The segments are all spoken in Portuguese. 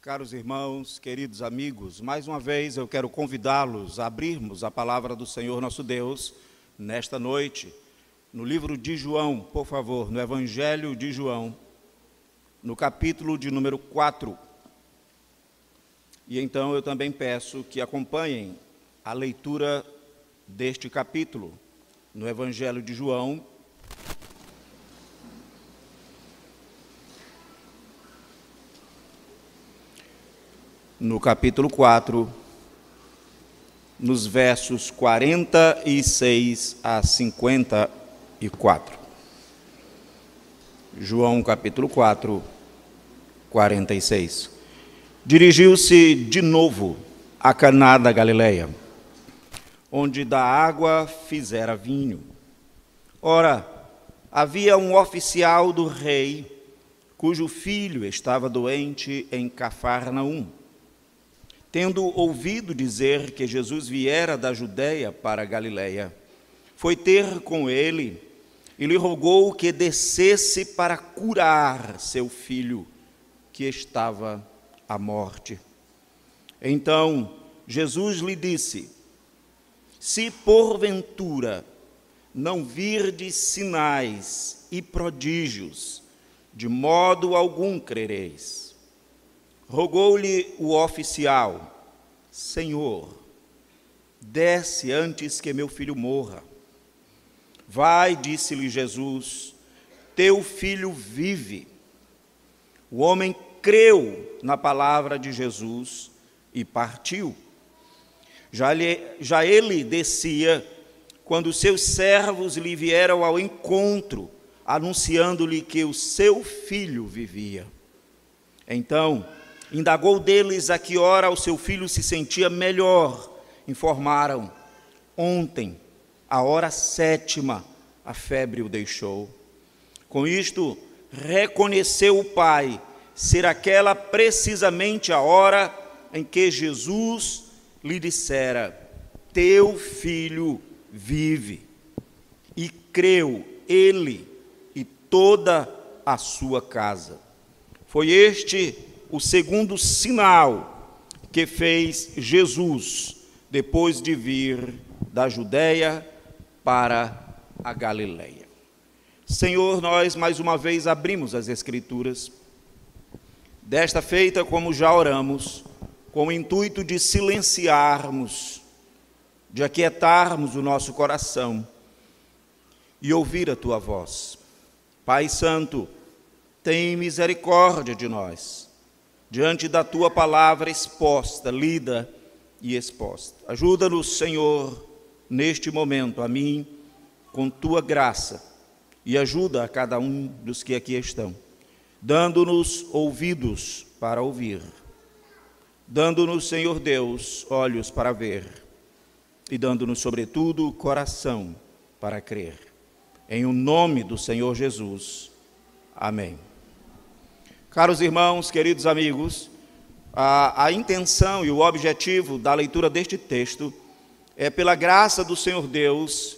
Caros irmãos, queridos amigos, mais uma vez eu quero convidá-los a abrirmos a palavra do Senhor nosso Deus nesta noite, no livro de João, por favor, no Evangelho de João, no capítulo de número 4. E então eu também peço que acompanhem a leitura deste capítulo, no Evangelho de João, no capítulo 4, nos versos 46 a 54. João, capítulo 4, 46. Dirigiu-se de novo a Caná da Galileia, onde da água fizera vinho. Ora, havia um oficial do rei, cujo filho estava doente em Cafarnaum. Tendo ouvido dizer que Jesus viera da Judeia para a Galileia, foi ter com ele e lhe rogou que descesse para curar seu filho, que estava à morte. Então Jesus lhe disse: se porventura não virdes sinais e prodígios, de modo algum crereis. Rogou-lhe o oficial: Senhor, desce antes que meu filho morra. Vai, disse-lhe Jesus, teu filho vive. O homem creu na palavra de Jesus e partiu. Já ele descia, quando seus servos lhe vieram ao encontro, anunciando-lhe que o seu filho vivia. Então indagou deles a que hora o seu filho se sentia melhor. Informaram: ontem, à hora 7ª, a febre o deixou. Com isto, reconheceu o pai ser aquela precisamente a hora em que Jesus lhe dissera: teu filho vive. E creu ele e toda a sua casa. Foi este o segundo sinal que fez Jesus depois de vir da Judeia para a Galileia. Senhor, nós mais uma vez abrimos as Escrituras, desta feita, como já oramos, com o intuito de silenciarmos, de aquietarmos o nosso coração e ouvir a Tua voz. Pai Santo, tem misericórdia de nós, diante da Tua palavra exposta, lida e exposta. Ajuda-nos, Senhor, neste momento, a mim, com Tua graça, e ajuda a cada um dos que aqui estão, dando-nos ouvidos para ouvir, dando-nos, Senhor Deus, olhos para ver, e dando-nos, sobretudo, coração para crer. Em o nome do Senhor Jesus. Amém. Caros irmãos, queridos amigos, a intenção e o objetivo da leitura deste texto é, pela graça do Senhor Deus,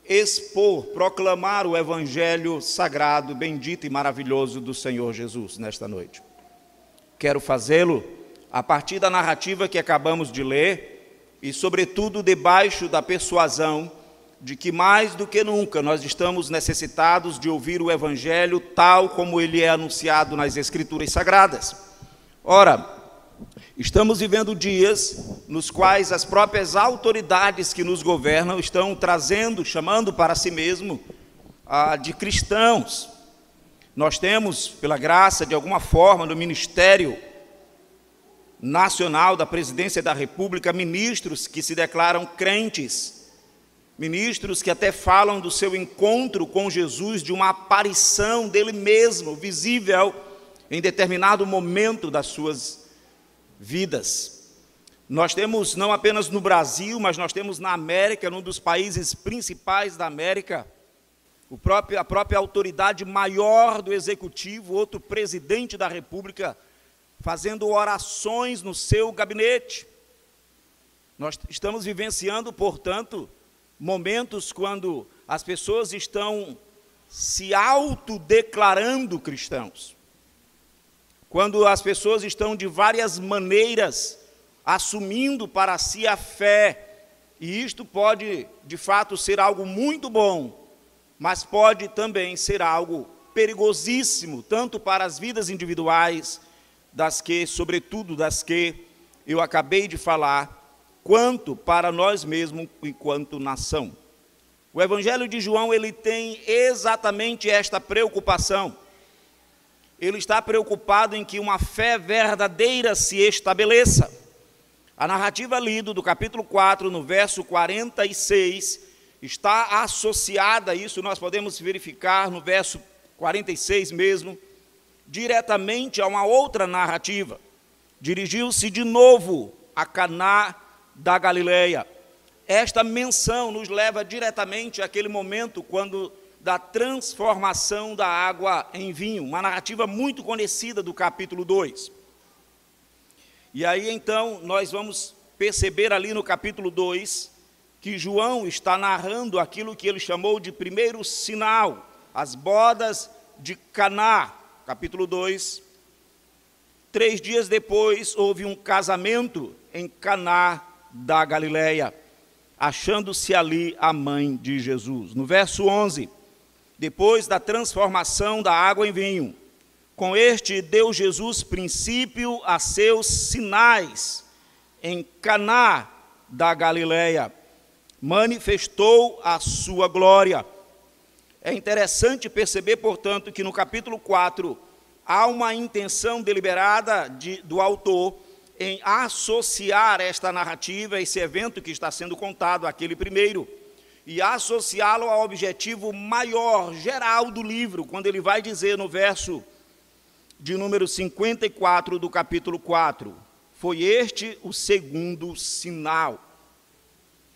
expor, proclamar o Evangelho sagrado, bendito e maravilhoso do Senhor Jesus nesta noite. Quero fazê-lo a partir da narrativa que acabamos de ler e, sobretudo, debaixo da persuasão de que mais do que nunca nós estamos necessitados de ouvir o Evangelho tal como ele é anunciado nas Escrituras Sagradas. Ora, estamos vivendo dias nos quais as próprias autoridades que nos governam estão chamando para si mesmo de cristãos. Nós temos, pela graça, de alguma forma, no Ministério Nacional da Presidência da República, ministros que se declaram crentes, ministros que até falam do seu encontro com Jesus, de uma aparição dele mesmo, visível em determinado momento das suas vidas. Nós temos, não apenas no Brasil, mas nós temos na América, num dos países principais da América, a própria autoridade maior do Executivo, outro presidente da República, fazendo orações no seu gabinete. Nós estamos vivenciando, portanto, momentos quando as pessoas estão se autodeclarando cristãos. quando as pessoas estão de várias maneiras assumindo para si a fé, e isto pode, de fato, ser algo muito bom, mas pode também ser algo perigosíssimo, tanto para as vidas individuais, sobretudo das que eu acabei de falar, quanto para nós mesmos enquanto nação. O Evangelho de João, ele tem exatamente esta preocupação. Ele está preocupado em que uma fé verdadeira se estabeleça. A narrativa lida do capítulo 4, no verso 46, está associada a isso, nós podemos verificar no verso 46 mesmo, diretamente a uma outra narrativa. Dirigiu-se de novo a Caná da Galileia. Esta menção nos leva diretamente àquele momento da transformação da água em vinho, uma narrativa muito conhecida do capítulo 2. E aí então nós vamos perceber ali no capítulo 2 que João está narrando aquilo que ele chamou de primeiro sinal, as bodas de Caná. Capítulo 2, 3 dias depois houve um casamento em Caná da Galileia, achando-se ali a mãe de Jesus. No verso 11, depois da transformação da água em vinho, com este deu Jesus princípio a seus sinais em Caná da Galileia, manifestou a sua glória. É interessante perceber, portanto, que no capítulo 4 há uma intenção deliberada do autor em associar esta narrativa, esse evento que está sendo contado, aquele primeiro, e associá-lo ao objetivo maior, geral do livro, quando ele vai dizer no verso de número 54 do capítulo 4, foi este o segundo sinal.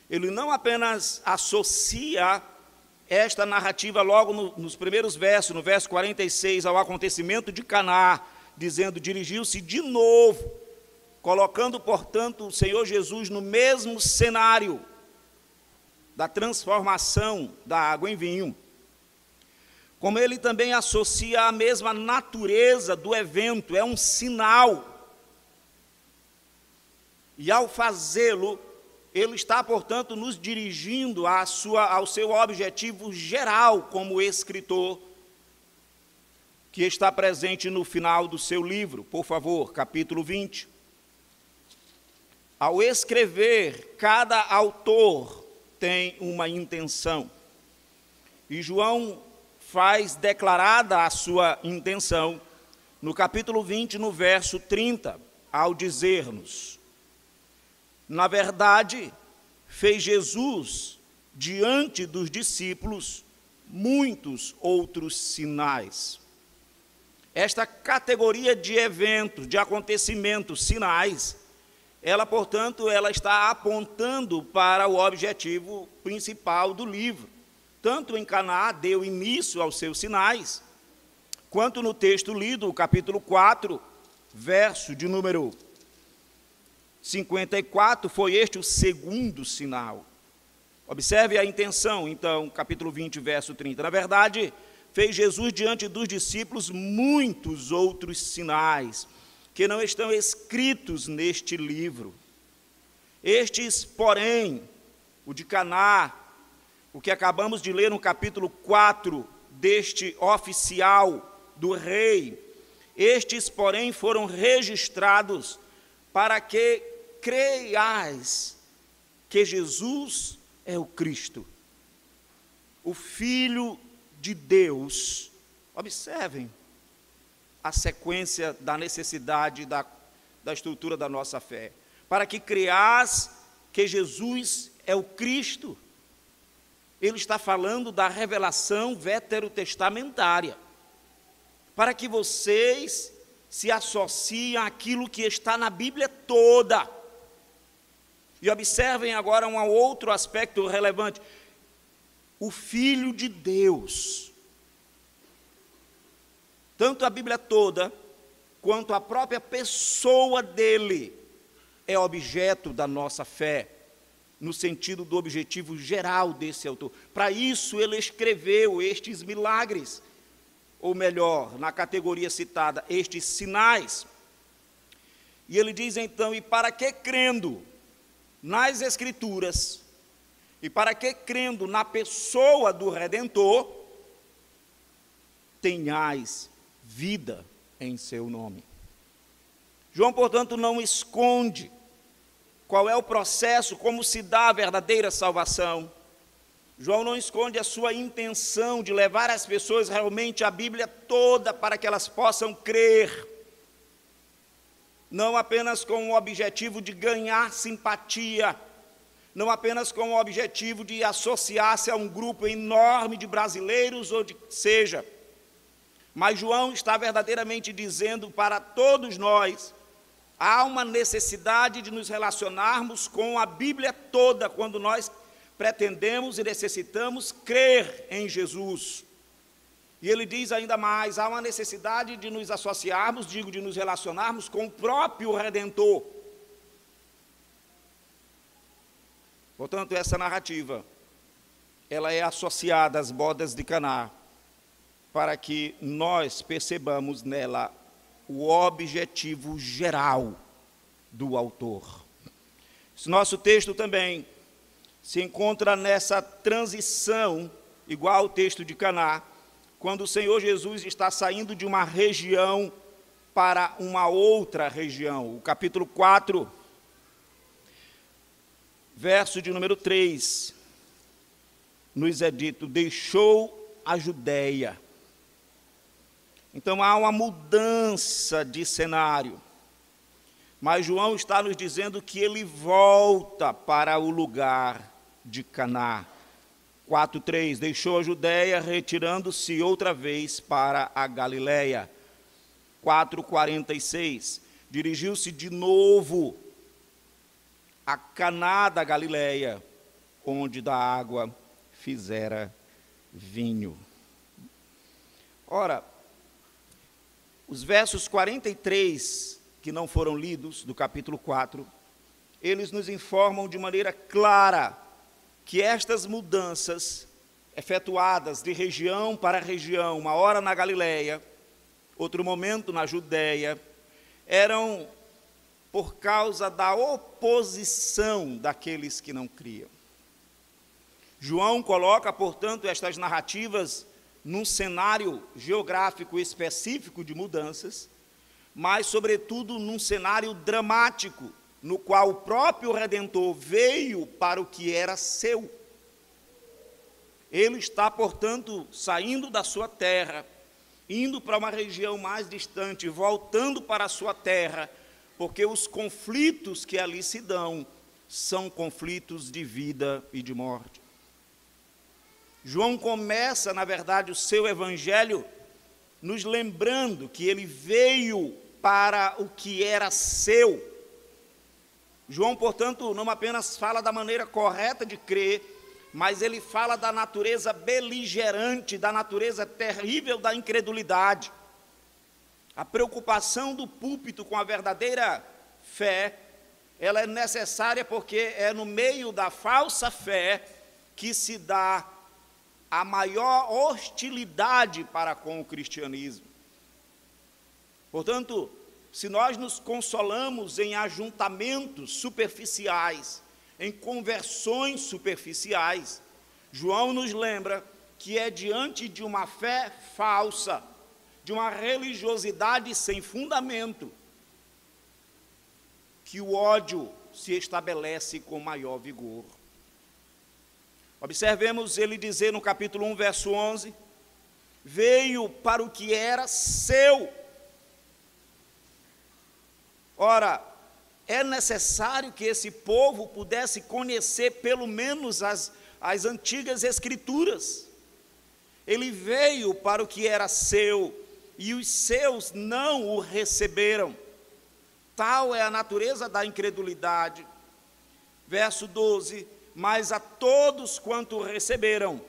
Ele não apenas associa esta narrativa logo nos primeiros versos, no verso 46, ao acontecimento de Caná, dizendo, dirigiu-se de novo, colocando, portanto, o Senhor Jesus no mesmo cenário da transformação da água em vinho, como ele também associa a mesma natureza do evento, é um sinal. E ao fazê-lo, ele está, portanto, nos dirigindo ao seu objetivo geral como escritor, que está presente no final do seu livro. Por favor, capítulo 20. Ao escrever, cada autor tem uma intenção. E João faz declarada a sua intenção no capítulo 20, no verso 30, ao dizer-nos: na verdade, fez Jesus diante dos discípulos muitos outros sinais. Esta categoria de eventos, de acontecimentos, sinais, portanto, ela está apontando para o objetivo principal do livro. Tanto em Caná deu início aos seus sinais, quanto no texto lido, o capítulo 4, verso de número 54, foi este o segundo sinal. Observe a intenção, então, capítulo 20, verso 30. Na verdade, fez Jesus diante dos discípulos muitos outros sinais, que não estão escritos neste livro. Estes, porém, o de Caná, o que acabamos de ler no capítulo 4, deste oficial do rei, estes, porém, foram registrados para que creiais que Jesus é o Cristo, o Filho de Deus. Observem a sequência da necessidade da estrutura da nossa fé. Para que creias que Jesus é o Cristo. Ele está falando da revelação veterotestamentária. Para que vocês se associem àquilo que está na Bíblia toda. E observem agora um outro aspecto relevante. O Filho de Deus. Tanto a Bíblia toda, quanto a própria pessoa dele, é objeto da nossa fé, no sentido do objetivo geral desse autor. Para isso ele escreveu estes milagres. ou melhor, na categoria citada, estes sinais. E ele diz então, e para que crendo nas Escrituras, e para que crendo na pessoa do Redentor, tenhais vida em seu nome. João, portanto, não esconde qual é o processo, como se dá a verdadeira salvação. João não esconde a sua intenção de levar as pessoas realmente a Bíblia toda para que elas possam crer, não apenas com o objetivo de ganhar simpatia, não apenas com o objetivo de associar-se a um grupo enorme de brasileiros ou de seja, mas João está verdadeiramente dizendo para todos nós, há uma necessidade de nos relacionarmos com a Bíblia toda, quando nós pretendemos e necessitamos crer em Jesus. E ele diz ainda mais, há uma necessidade de nos associarmos, de nos relacionarmos com o próprio Redentor. Portanto, essa narrativa, ela é associada às bodas de Caná, para que nós percebamos nela o objetivo geral do autor. Esse nosso texto também se encontra nessa transição, igual ao texto de Caná, quando o Senhor Jesus está saindo de uma região para uma outra região. O capítulo 4, verso de número 3, nos é dito, deixou a Judéia. Então há uma mudança de cenário, mas João está nos dizendo que ele volta para o lugar de Caná. 4:3, deixou a Judéia, retirando-se outra vez para a Galiléia. 4:46, dirigiu-se de novo a Caná da Galiléia, onde da água fizera vinho. Ora, os versos 43, que não foram lidos, do capítulo 4, eles nos informam de maneira clara que estas mudanças, efetuadas de região para região, uma hora na Galiléia, outro momento na Judéia, eram por causa da oposição daqueles que não criam. João coloca, portanto, estas narrativas num cenário geográfico específico de mudanças, mas, sobretudo, num cenário dramático, no qual o próprio Redentor veio para o que era seu. Ele está, portanto, saindo da sua terra, indo para uma região mais distante, voltando para a sua terra, porque os conflitos que ali se dão são conflitos de vida e de morte. João começa, na verdade, o seu evangelho nos lembrando que ele veio para o que era seu. João, portanto, não apenas fala da maneira correta de crer, mas ele fala da natureza beligerante, da natureza terrível da incredulidade. A preocupação do púlpito com a verdadeira fé, ela é necessária porque é no meio da falsa fé que se dá a maior hostilidade para com o cristianismo. Portanto, se nós nos consolamos em ajuntamentos superficiais, em conversões superficiais, João nos lembra que é diante de uma fé falsa, de uma religiosidade sem fundamento, que o ódio se estabelece com maior vigor. Observemos ele dizer no capítulo 1, verso 11, veio para o que era seu. Ora, é necessário que esse povo pudesse conhecer pelo menos as antigas escrituras. Ele veio para o que era seu, e os seus não o receberam. Tal é a natureza da incredulidade. Verso 12, mas a todos quanto o receberam,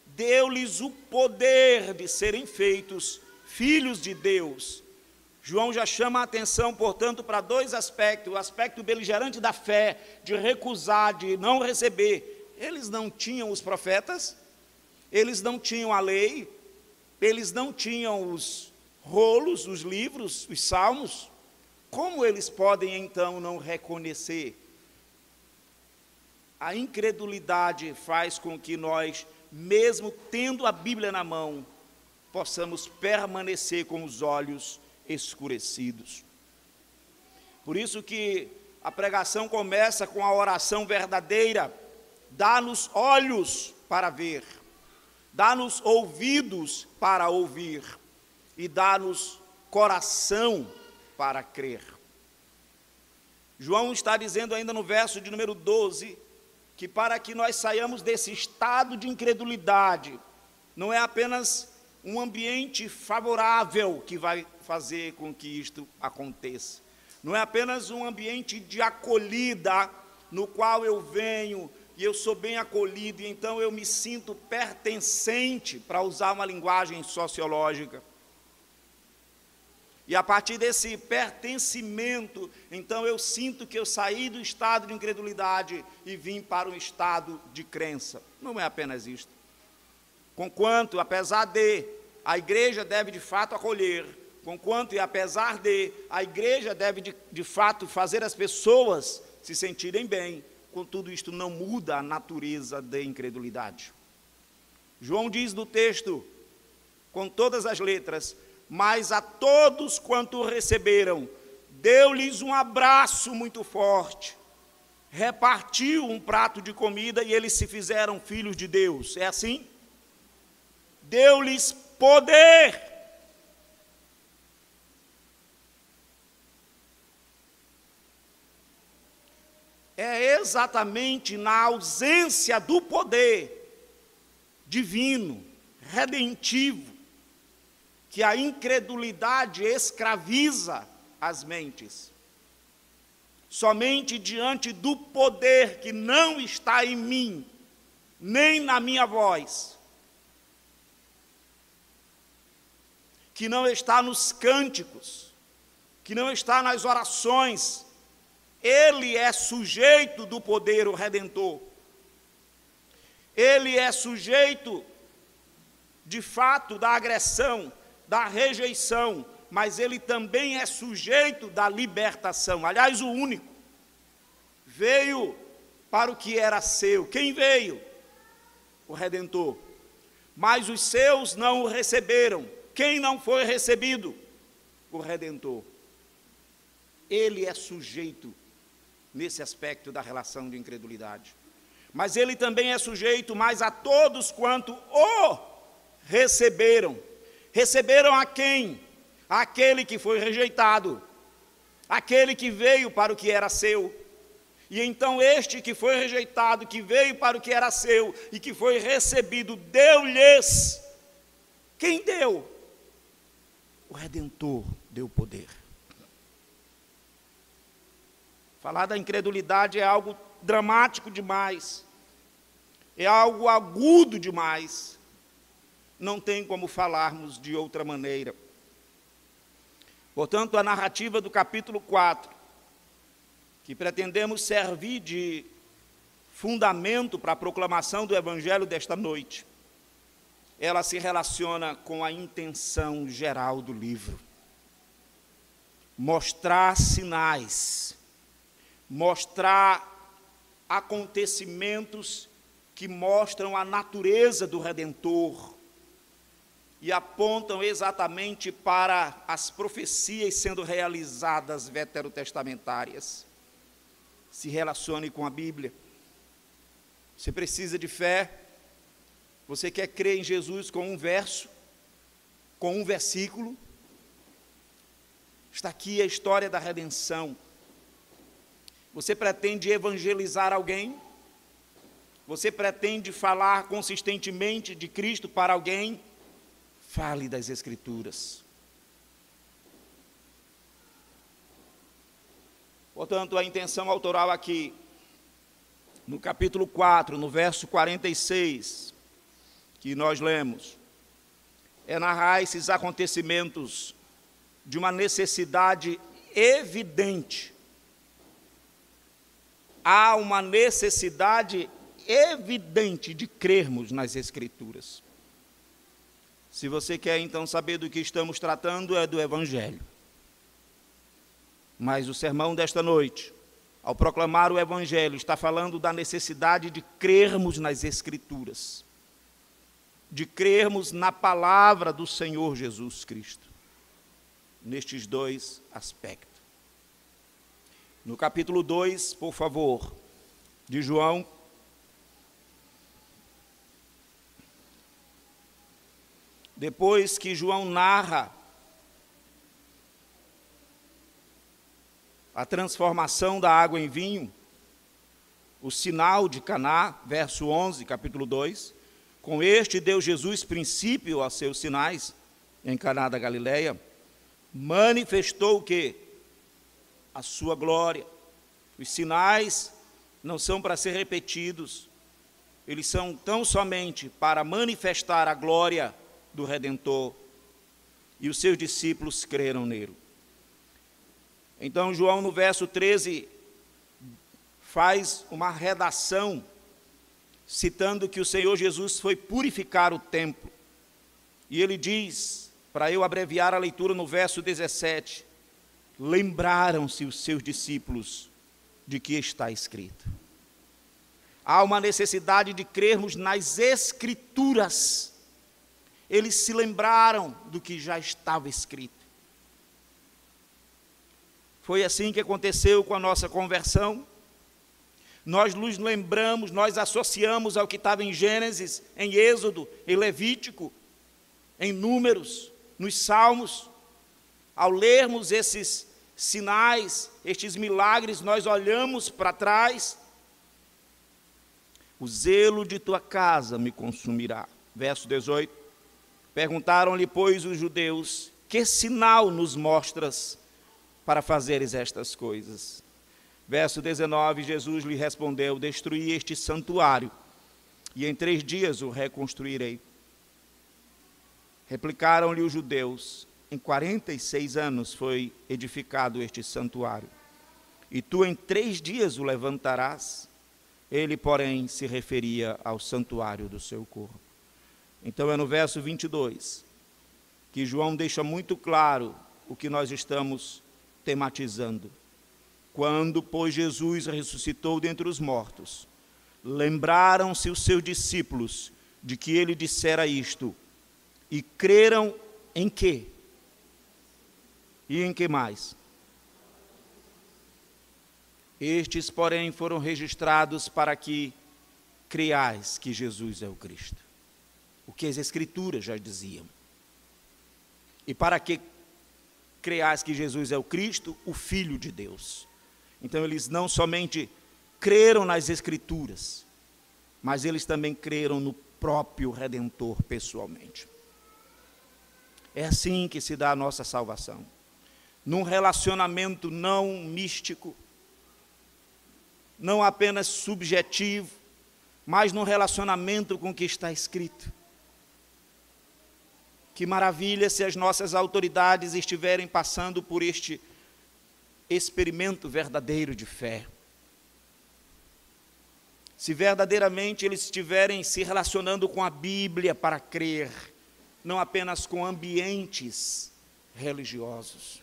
deu-lhes o poder de serem feitos filhos de Deus. João já chama a atenção, portanto, para dois aspectos: o aspecto beligerante da fé, de recusar, de não receber. Eles não tinham os profetas, eles não tinham a lei, eles não tinham os rolos, os livros, os salmos. Como eles podem então não reconhecer? A incredulidade faz com que nós, mesmo tendo a Bíblia na mão, possamos permanecer com os olhos escurecidos. Por isso que a pregação começa com a oração verdadeira: dá-nos olhos para ver, dá-nos ouvidos para ouvir e dá-nos coração para crer. João está dizendo ainda no verso de número 12, que para que nós saiamos desse estado de incredulidade, não é apenas um ambiente favorável que vai fazer com que isto aconteça. Não é apenas um ambiente de acolhida, no qual eu venho e eu sou bem acolhido, e então eu me sinto pertencente, para usar uma linguagem sociológica. E a partir desse pertencimento, então eu sinto que eu saí do estado de incredulidade e vim para um estado de crença. Não é apenas isto. Conquanto, apesar de, a igreja deve de fato acolher, conquanto e apesar de, a igreja deve de fato fazer as pessoas se sentirem bem, contudo isto não muda a natureza da incredulidade. João diz no texto, com todas as letras: mas a todos quanto receberam, deu-lhes um abraço muito forte, repartiu um prato de comida e eles se fizeram filhos de Deus. É assim? Deu-lhes poder. É exatamente na ausência do poder divino, redentivo, que a incredulidade escraviza as mentes. Somente diante do poder que não está em mim, nem na minha voz, que não está nos cânticos, que não está nas orações, ele é sujeito do poder, o Redentor. Ele é sujeito, de fato, da agressão, da rejeição, mas ele também é sujeito da libertação. Aliás, o único. Veio para o que era seu. Quem veio? O Redentor. Mas os seus não o receberam. Quem não foi recebido? O Redentor. Ele é sujeito nesse aspecto da relação de incredulidade. Mas ele também é sujeito mais a todos quanto o receberam. Receberam a quem? Aquele que foi rejeitado, aquele que veio para o que era seu. E então este que foi rejeitado, que veio para o que era seu e que foi recebido, deu-lhes. Quem deu? O Redentor deu poder. Falar da incredulidade é algo dramático demais, é algo agudo demais. Não tem como falarmos de outra maneira. Portanto, a narrativa do capítulo 4, que pretendemos servir de fundamento para a proclamação do Evangelho desta noite, ela se relaciona com a intenção geral do livro. Mostrar sinais, mostrar acontecimentos que mostram a natureza do Redentor, e apontam exatamente para as profecias sendo realizadas veterotestamentárias. Se relacione com a Bíblia. Você precisa de fé. Você quer crer em Jesus com um verso, com um versículo. Está aqui a história da redenção. Você pretende evangelizar alguém? Você pretende falar consistentemente de Cristo para alguém? Fale das Escrituras. Portanto, a intenção autoral aqui, no capítulo 4, no verso 46, que nós lemos, é narrar esses acontecimentos de uma necessidade evidente. Há uma necessidade evidente de crermos nas Escrituras. Se você quer então saber do que estamos tratando, é do Evangelho. Mas o sermão desta noite, ao proclamar o Evangelho, está falando da necessidade de crermos nas Escrituras, de crermos na palavra do Senhor Jesus Cristo, nestes dois aspectos. No capítulo 2, por favor, de João, depois que João narra a transformação da água em vinho, o sinal de Caná, verso 11, capítulo 2, com este deu Jesus princípio aos seus sinais, em Caná da Galileia, manifestou o quê? A sua glória. Os sinais não são para ser repetidos, eles são tão somente para manifestar a glória do Redentor, e os seus discípulos creram nele. Então, João, no verso 13, faz uma redação, citando que o Senhor Jesus foi purificar o templo. E ele diz, para eu abreviar a leitura no verso 17, lembraram-se os seus discípulos de que está escrito. Há uma necessidade de crermos nas Escrituras. Eles se lembraram do que já estava escrito. Foi assim que aconteceu com a nossa conversão. Nós nos lembramos, nós associamos ao que estava em Gênesis, em Êxodo, em Levítico, em Números, nos Salmos. Ao lermos esses sinais, estes milagres, nós olhamos para trás. O zelo de tua casa me consumirá. Verso 18. Perguntaram-lhe, pois, os judeus, que sinal nos mostras para fazeres estas coisas? Verso 19, Jesus lhe respondeu, destruí este santuário, e em 3 dias o reconstruirei. Replicaram-lhe os judeus, em 46 anos foi edificado este santuário, e tu em 3 dias o levantarás? Ele, porém, se referia ao santuário do seu corpo. Então é no verso 22, que João deixa muito claro o que nós estamos tematizando. Quando, pois, Jesus ressuscitou dentre os mortos, lembraram-se os seus discípulos de que ele dissera isto, e creram em quê? E em que mais? Estes, porém, foram registrados para que creiais que Jesus é o Cristo. O que as Escrituras já diziam. E para que creiais que Jesus é o Cristo, o Filho de Deus. Então eles não somente creram nas Escrituras, mas eles também creram no próprio Redentor pessoalmente. É assim que se dá a nossa salvação. Num relacionamento não místico, não apenas subjetivo, mas num relacionamento com o que está escrito. Que maravilha se as nossas autoridades estiverem passando por este experimento verdadeiro de fé. Se verdadeiramente eles estiverem se relacionando com a Bíblia para crer, não apenas com ambientes religiosos.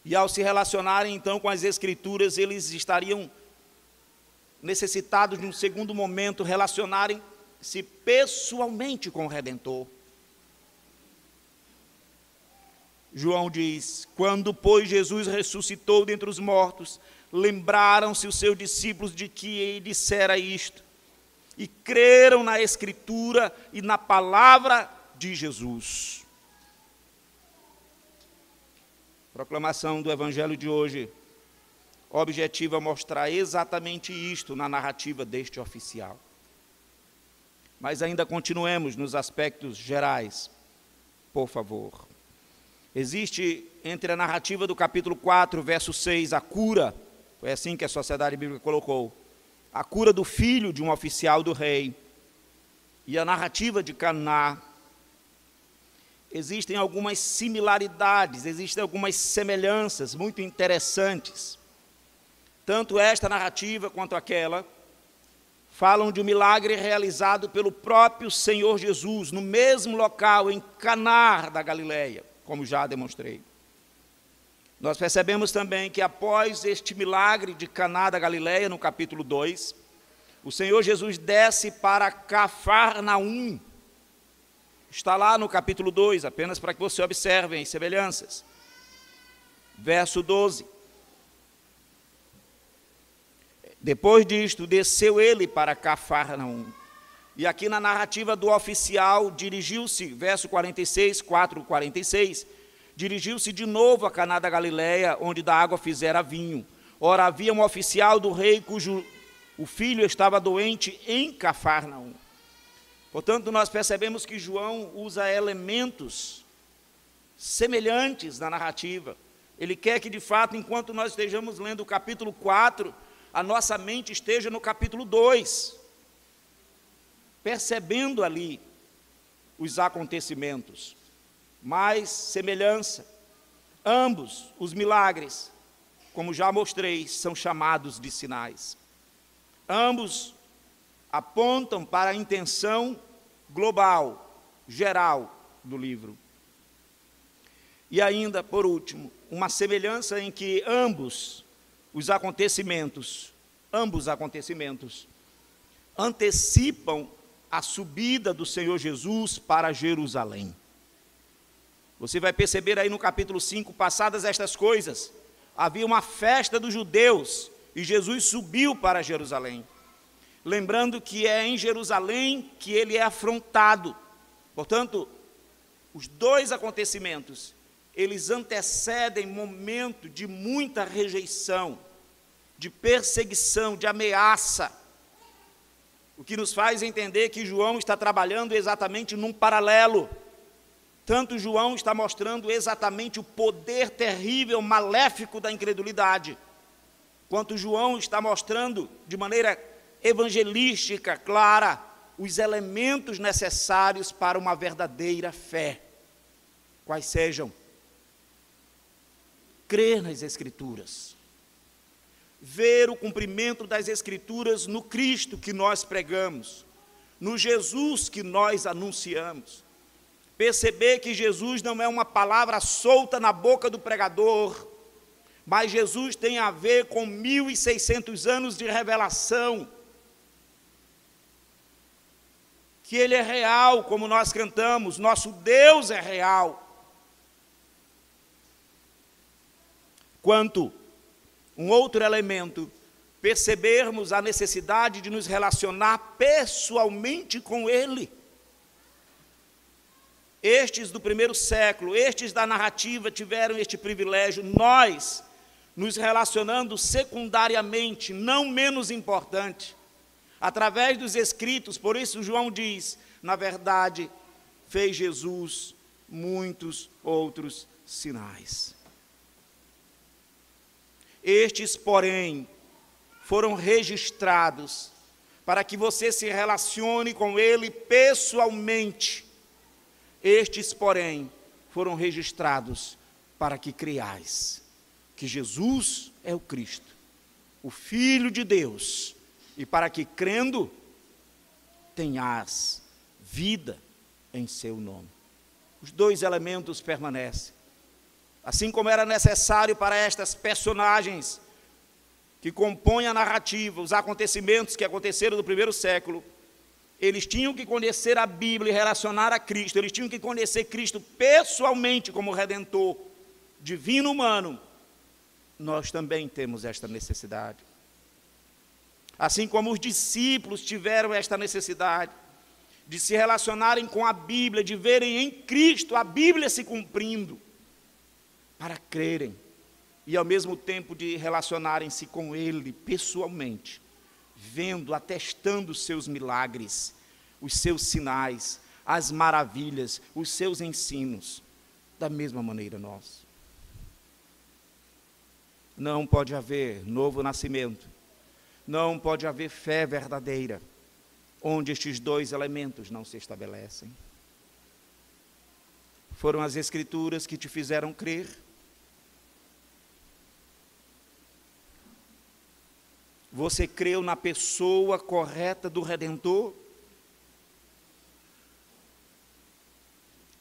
E ao se relacionarem então com as Escrituras, eles estariam necessitados de um segundo momento, relacionarem-se pessoalmente com o Redentor. João diz, quando, pois, Jesus ressuscitou dentre os mortos, lembraram-se os seus discípulos de que ele dissera isto, e creram na Escritura e na palavra de Jesus. Proclamação do Evangelho de hoje, objetiva mostrar exatamente isto na narrativa deste oficial. Mas ainda continuemos nos aspectos gerais, por favor. Existe entre a narrativa do capítulo 4, verso 6, a cura, foi assim que a Sociedade Bíblica colocou, a cura do filho de um oficial do rei, e a narrativa de Caná. Existem algumas similaridades, existem algumas semelhanças muito interessantes. Tanto esta narrativa quanto aquela falam de um milagre realizado pelo próprio Senhor Jesus, no mesmo local, em Caná da Galileia, como já demonstrei. Nós percebemos também que após este milagre de Caná da Galileia, no capítulo 2, o Senhor Jesus desce para Cafarnaum. Está lá no capítulo 2, apenas para que você observe as semelhanças. Verso 12. Depois disto, desceu ele para Cafarnaum. E aqui na narrativa do oficial, dirigiu-se, verso 46, 4:46, dirigiu-se de novo a Caná da Galileia, onde da água fizera vinho. Ora, havia um oficial do rei cujo o filho estava doente em Cafarnaum. Portanto, nós percebemos que João usa elementos semelhantes na narrativa. Ele quer que, de fato, enquanto nós estejamos lendo o capítulo 4, a nossa mente esteja no capítulo 2, percebendo ali os acontecimentos. Mais semelhança. Ambos os milagres, como já mostrei, são chamados de sinais. Ambos apontam para a intenção global, geral do livro. E ainda, por último, uma semelhança em que ambos os acontecimentos antecipam a subida do Senhor Jesus para Jerusalém. Você vai perceber aí no capítulo 5, passadas estas coisas, havia uma festa dos judeus e Jesus subiu para Jerusalém. Lembrando que é em Jerusalém que ele é afrontado. Portanto, os dois acontecimentos, eles antecedem momento de muita rejeição, de perseguição, de ameaça. O que nos faz entender que João está trabalhando exatamente num paralelo. Tanto João está mostrando exatamente o poder terrível, maléfico da incredulidade, quanto João está mostrando de maneira evangelística, clara, os elementos necessários para uma verdadeira fé. Quais sejam? Crer nas Escrituras, ver o cumprimento das Escrituras no Cristo que nós pregamos, no Jesus que nós anunciamos, perceber que Jesus não é uma palavra solta na boca do pregador, mas Jesus tem a ver com 1.600 anos de revelação, que Ele é real, como nós cantamos, nosso Deus é real. Quanto um outro elemento, percebermos a necessidade de nos relacionar pessoalmente com Ele. Estes do primeiro século, estes da narrativa tiveram este privilégio, nós nos relacionando secundariamente, não menos importante, através dos escritos. Por isso João diz, na verdade, fez Jesus muitos outros sinais. Estes, porém, foram registrados para que você se relacione com Ele pessoalmente. Estes, porém, foram registrados para que creiais que Jesus é o Cristo, o Filho de Deus, e para que, crendo, tenhas vida em seu nome. Os dois elementos permanecem. Assim como era necessário para estas personagens que compõem a narrativa, os acontecimentos que aconteceram no primeiro século, eles tinham que conhecer a Bíblia e relacionar a Cristo, eles tinham que conhecer Cristo pessoalmente como Redentor, divino humano. Nós também temos esta necessidade. Assim como os discípulos tiveram esta necessidade de se relacionarem com a Bíblia, de verem em Cristo a Bíblia se cumprindo, para crerem e ao mesmo tempo de relacionarem-se com Ele pessoalmente, vendo, atestando os seus milagres, os seus sinais, as maravilhas, os seus ensinos, da mesma maneira nós. Não pode haver novo nascimento, não pode haver fé verdadeira, onde estes dois elementos não se estabelecem. Foram as Escrituras que te fizeram crer. Você creu na pessoa correta do Redentor?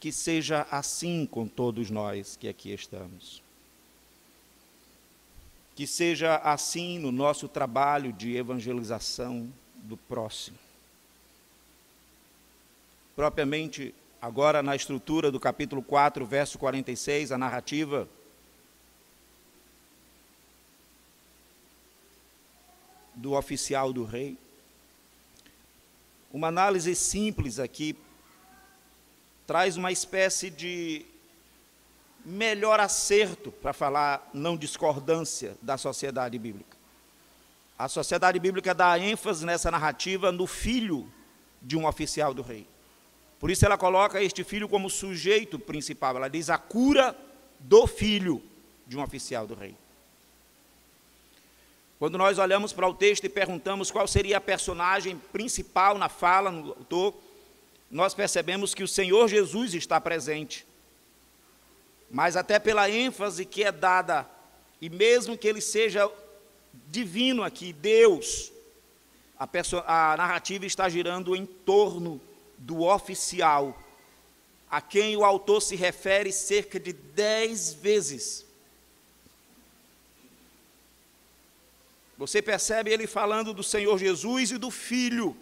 Que seja assim com todos nós que aqui estamos. Que seja assim no nosso trabalho de evangelização do próximo. Propriamente, agora na estrutura do capítulo 4, verso 46, a narrativa do oficial do rei. Uma análise simples aqui traz uma espécie de melhor acerto, para falar não discordância, da sociedade bíblica. A sociedade bíblica dá ênfase nessa narrativa no filho de um oficial do rei. Por isso ela coloca este filho como sujeito principal. Ela diz a cura do filho de um oficial do rei. Quando nós olhamos para o texto e perguntamos qual seria a personagem principal na fala do autor, nós percebemos que o Senhor Jesus está presente. Mas até pela ênfase que é dada, e mesmo que ele seja divino aqui, Deus, a narrativa está girando em torno do oficial, a quem o autor se refere cerca de 10 vezes. Você percebe ele falando do Senhor Jesus e do Filho,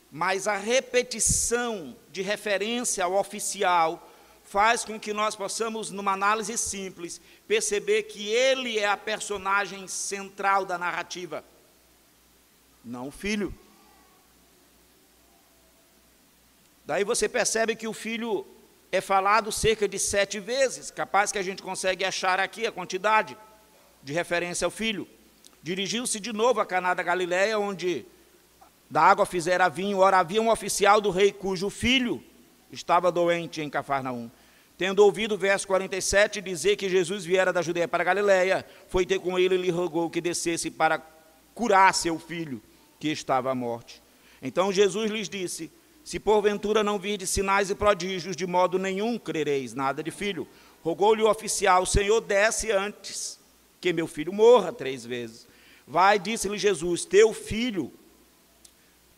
mas a repetição de referência ao oficial faz com que nós possamos, numa análise simples, perceber que ele é a personagem central da narrativa, não o filho. Daí você percebe que o filho é falado cerca de 7 vezes, capaz que a gente consegue achar aqui a quantidade de referência ao filho. Dirigiu-se de novo a Caná da Galileia, onde da água fizera vinho. Ora, havia um oficial do rei, cujo filho estava doente em Cafarnaum. Tendo ouvido o verso 47 dizer que Jesus viera da Judeia para a Galileia, foi ter com ele e lhe rogou que descesse para curar seu filho, que estava à morte. Então Jesus lhes disse: se porventura não virdes sinais e prodígios, de modo nenhum crereis. Nada de filho. Rogou-lhe o oficial: Senhor, desce antes que meu filho morra 3 vezes. Vai, disse-lhe Jesus, teu filho,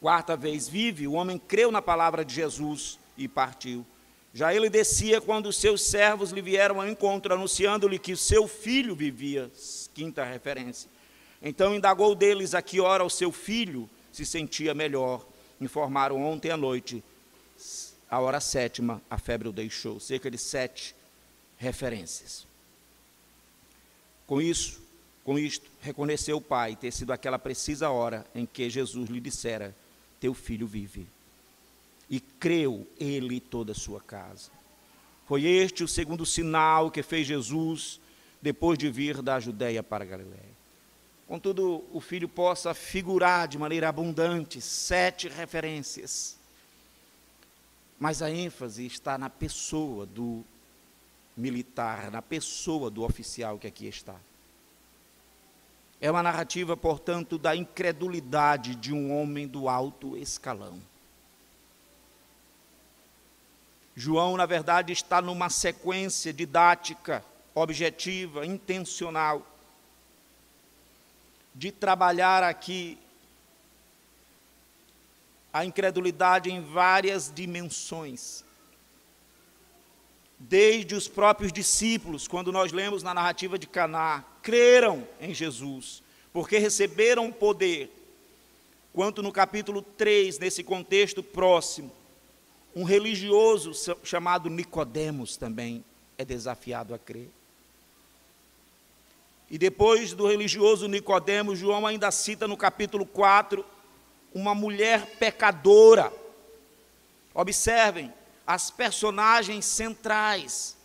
4ª vez vive. O homem creu na palavra de Jesus e partiu. Já ele descia quando os seus servos lhe vieram ao encontro, anunciando-lhe que o seu filho vivia. 5ª referência. Então indagou deles a que hora o seu filho se sentia melhor. Informaram ontem à noite, a hora 7ª, a febre o deixou. Cerca de 7 referências. Com isto, reconheceu o pai ter sido aquela precisa hora em que Jesus lhe dissera: teu filho vive. E creu ele e toda a sua casa. Foi este o segundo sinal que fez Jesus depois de vir da Judeia para a Galileia. Contudo, o filho possa figurar de maneira abundante 7 referências. Mas a ênfase está na pessoa do militar, na pessoa do oficial que aqui está. É uma narrativa, portanto, da incredulidade de um homem do alto escalão. João, na verdade, está numa sequência didática, objetiva, intencional, de trabalhar aqui a incredulidade em várias dimensões. Desde os próprios discípulos, quando nós lemos na narrativa de Caná, creram em Jesus, porque receberam poder. Quanto no capítulo 3, nesse contexto próximo, um religioso chamado Nicodemos também é desafiado a crer. E depois do religioso Nicodemos, João ainda cita no capítulo 4, uma mulher pecadora. Observem as personagens centrais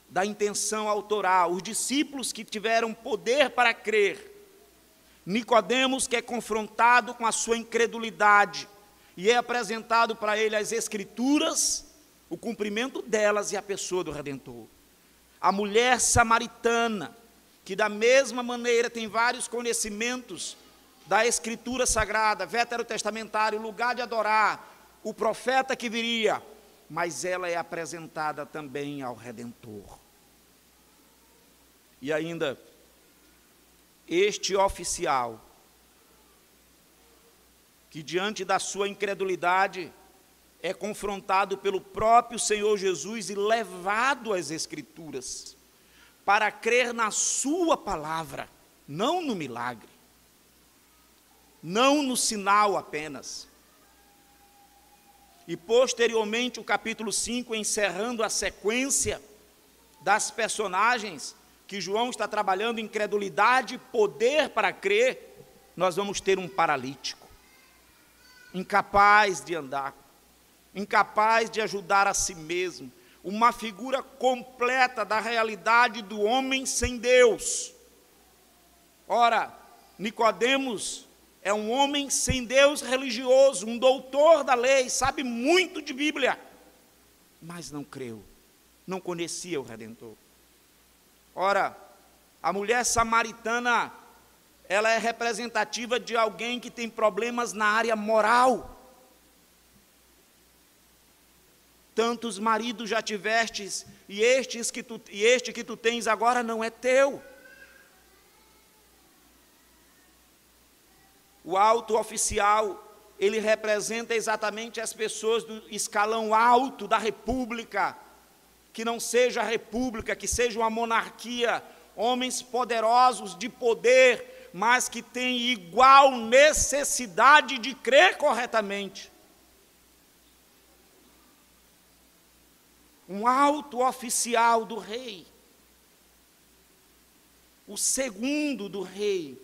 da intenção autoral, os discípulos que tiveram poder para crer. Nicodemos, que é confrontado com a sua incredulidade, e é apresentado para ele as Escrituras, o cumprimento delas e a pessoa do Redentor. A mulher samaritana, que da mesma maneira tem vários conhecimentos da Escritura Sagrada, veterotestamentário, lugar de adorar, o profeta que viria, mas ela é apresentada também ao Redentor. E ainda, este oficial, que diante da sua incredulidade é confrontado pelo próprio Senhor Jesus e levado às Escrituras para crer na sua palavra, não no milagre, não no sinal apenas. E posteriormente o capítulo 5, encerrando a sequência das personagens que João está trabalhando, incredulidade e poder para crer, nós vamos ter um paralítico, incapaz de andar, incapaz de ajudar a si mesmo, uma figura completa da realidade do homem sem Deus. Ora, Nicodemos é um homem sem Deus religioso, um doutor da lei, sabe muito de Bíblia, mas não creu, não conhecia o Redentor. Ora, a mulher samaritana, ela é representativa de alguém que tem problemas na área moral. Tantos maridos já tivestes, e este que tu tens agora não é teu. O alto oficial, ele representa exatamente as pessoas do escalão alto da república, que não seja a república, que seja uma monarquia, homens poderosos de poder, mas que têm igual necessidade de crer corretamente. Um alto oficial do rei, o segundo do rei.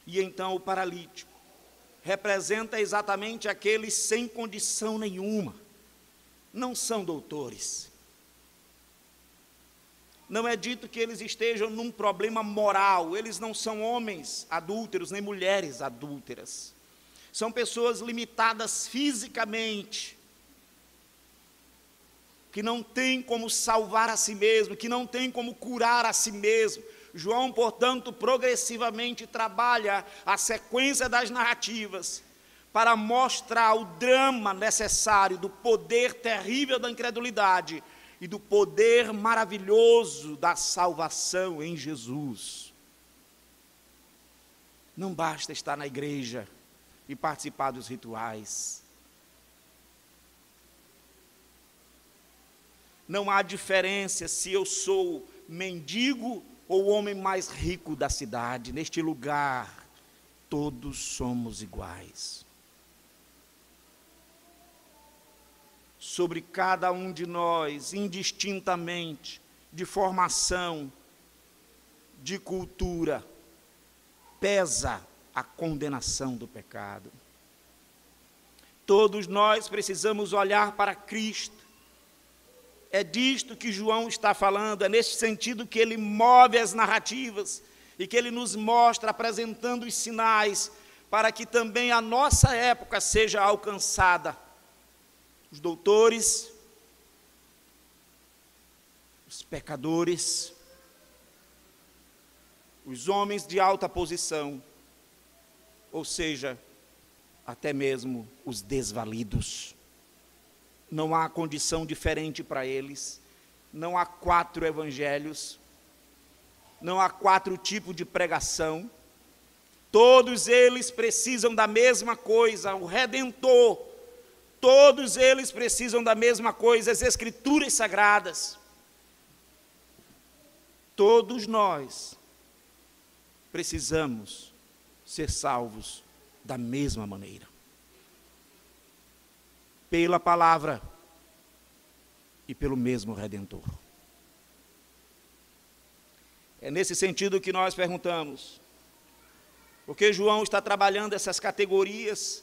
E então o paralítico representa exatamente aqueles sem condição nenhuma, não são doutores. Não é dito que eles estejam num problema moral, eles não são homens adúlteros, nem mulheres adúlteras. São pessoas limitadas fisicamente, que não tem como salvar a si mesmo, que não tem como curar a si mesmo. João, portanto, progressivamente trabalha a sequência das narrativas para mostrar o drama necessário do poder terrível da incredulidade e do poder maravilhoso da salvação em Jesus. Não basta estar na igreja e participar dos rituais. Não há diferença se eu sou mendigo ou o homem mais rico da cidade. Neste lugar, todos somos iguais. Sobre cada um de nós, indistintamente, de formação, de cultura, pesa a condenação do pecado. Todos nós precisamos olhar para Cristo. É disto que João está falando, é nesse sentido que ele move as narrativas e que ele nos mostra, apresentando os sinais, para que também a nossa época seja alcançada. Os doutores, os pecadores, os homens de alta posição, ou seja, até mesmo os desvalidos. Não há condição diferente para eles, não há 4 evangelhos, não há 4 tipos de pregação, todos eles precisam da mesma coisa, o Redentor, todos eles precisam da mesma coisa, as Escrituras Sagradas. Todos nós precisamos ser salvos da mesma maneira. Pela palavra e pelo mesmo Redentor. É nesse sentido que nós perguntamos, porque João está trabalhando essas categorias,